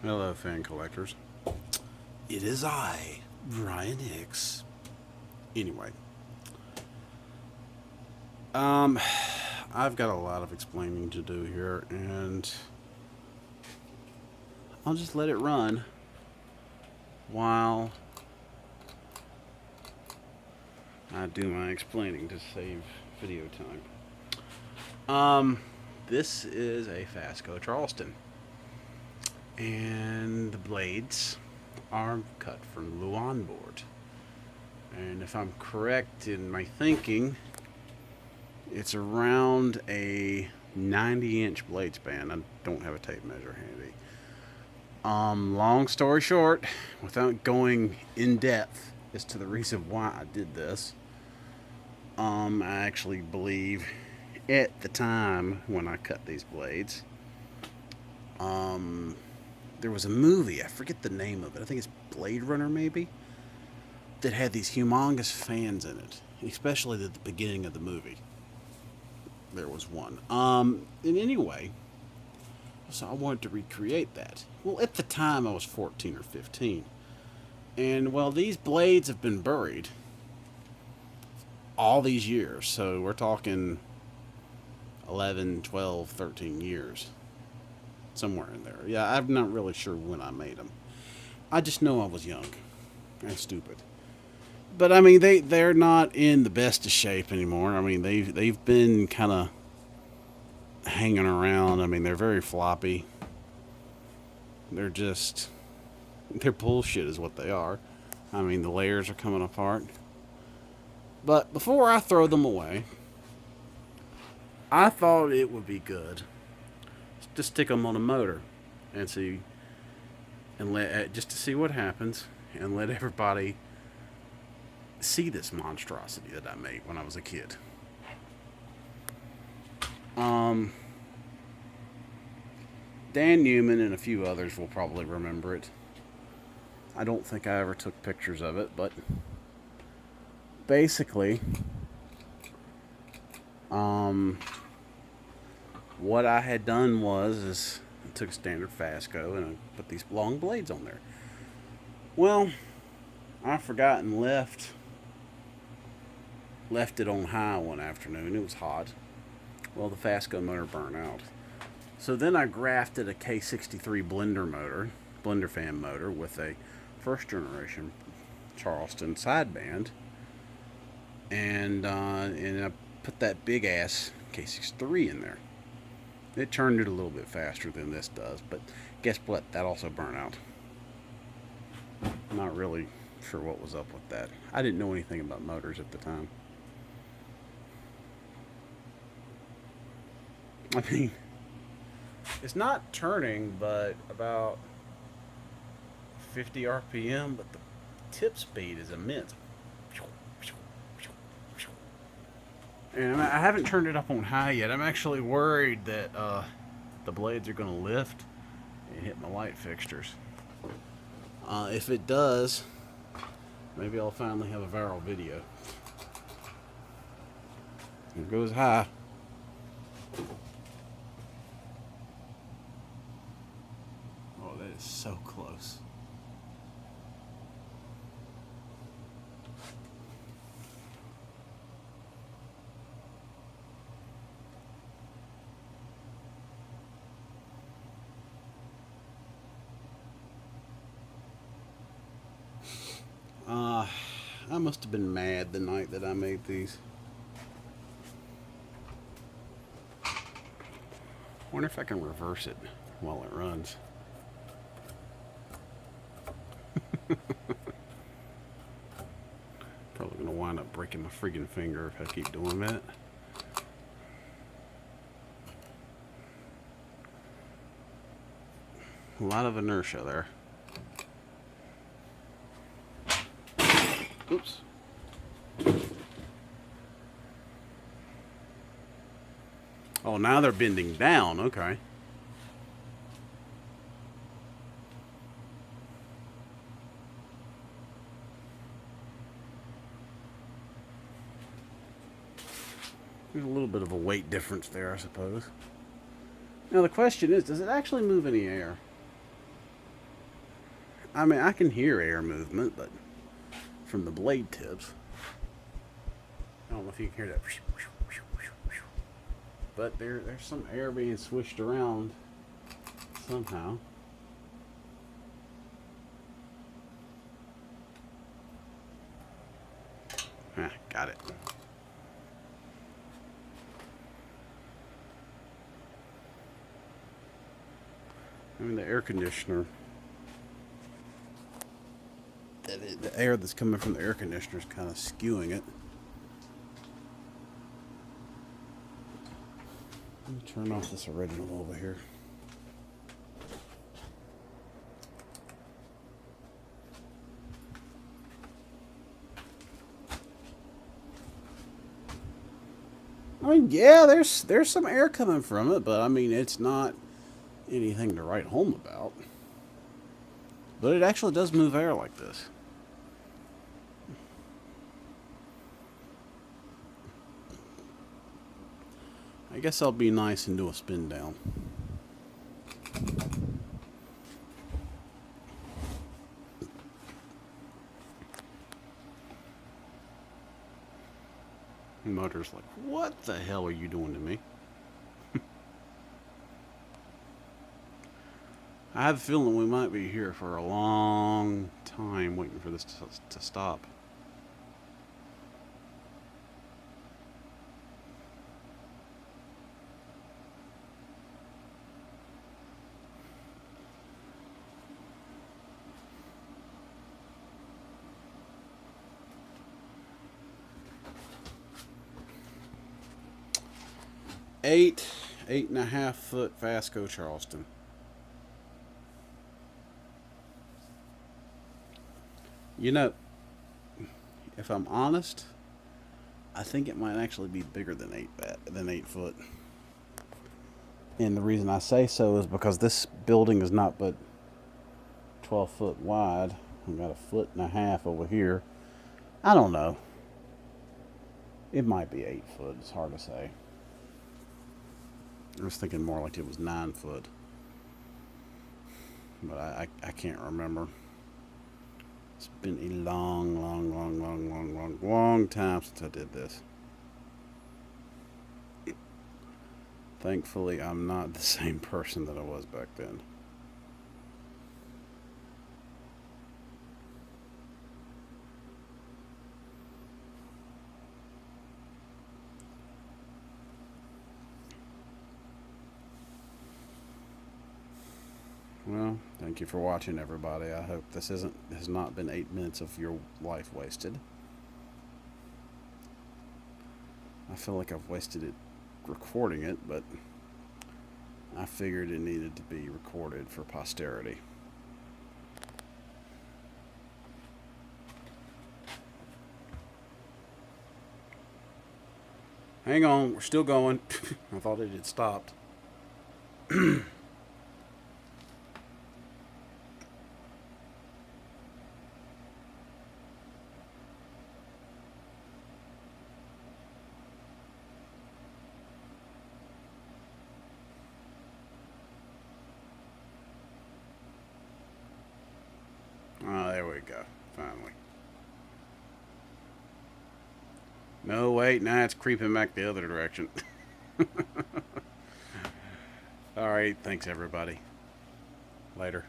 Hello, fan collectors. It is I, Brian Hicks. Anyway, um, I've got a lot of explaining to do here, and I'll just let it run while I do my explaining to save video time. This is a Fasco Charleston, and the blades are cut from Luan board. And if I'm correct in my thinking, it's around a 90-inch blade span. I don't have a tape measure handy. Long story short, without going in depth as to the reason why I did this, I actually believe at the time when I cut these blades, um, there was a movie. I forget the name of it. I think it's Blade Runner, maybe, that had these humongous fans in it, especially at the beginning of the movie. There was one. And anyway, so I wanted to recreate that. Well, at the time I was 14 or 15. And well, these blades have been buried all these years. So we're talking 11, 12, 13 years. Somewhere in there. Yeah, I'm not really sure when I made them. I just know I was young and stupid. But I mean, they're not in the best of shape anymore. I mean, they've been kind of hanging around. I mean, they're very floppy. They're just they're bullshit, is what they are. I mean, the layers are coming apart. But before I throw them away, I thought it would be good to stick them on a motor and see and let just to see what happens and let everybody see this monstrosity that I made when I was a kid. Um, Dan Newman and a few others will probably remember it. I don't think I ever took pictures of it, but basically, um, what I had done was is I took a standard Fasco and I put these long blades on there. Well, I forgot and left it on high one afternoon. It was hot. Well, the Fasco motor burned out. So then I grafted a K63 blender fan motor with a first generation Charleston sideband, and I put that big ass K63 in there. It turned it a little bit faster than this does, but guess what? That also burned out. I'm not really sure what was up with that. I didn't know anything about motors at the time. I mean, it's not turning, but about 50 RPM, but the tip speed is immense. And I haven't turned it up on high yet. I'm actually worried that the blades are going to lift and hit my light fixtures. If it does, maybe I'll finally have a viral video. Here goes high. Oh, that is so close. I must have been mad the night that I made these. Wonder if I can reverse it while it runs. Probably gonna wind up breaking my freaking finger if I keep doing that. A lot of inertia there. Oops. Oh, now they're bending down. Okay. There's a little bit of a weight difference there, I suppose. Now the question is, does it actually move any air? I mean, I can hear air movement, but from the blade tips. I don't know if you can hear that. But there's some air being swished around somehow. Ah, got it. I mean, the air conditioner, the air that's coming from the air conditioner is kind of skewing it. Let me turn off this original over here. I mean, yeah, there's some air coming from it, but I mean, it's not anything to write home about. But it actually does move air like this. I guess I'll be nice and do a spin down. Motor's like, what the hell are you doing to me? I have a feeling we might be here for a long time waiting for this to stop. Eight and a half foot Fasco Charleston. You know, if I'm honest, I think it might actually be bigger than 8 foot. And the reason I say so is because this building is not but 12 foot wide. I've got a foot and a half over here. I don't know. It might be 8 foot. It's hard to say. I was thinking more like it was 9 foot. But I can't remember. It's been a long time since I did this. Thankfully, I'm not the same person that I was back then. Well, thank you for watching, everybody. I hope this has not been 8 minutes of your life wasted. I feel like I've wasted it recording it, but I figured it needed to be recorded for posterity. Hang on, we're still going. I thought it had stopped. Oh, there we go. Finally. No, wait, now it's creeping back the other direction. All right, thanks, everybody. Later.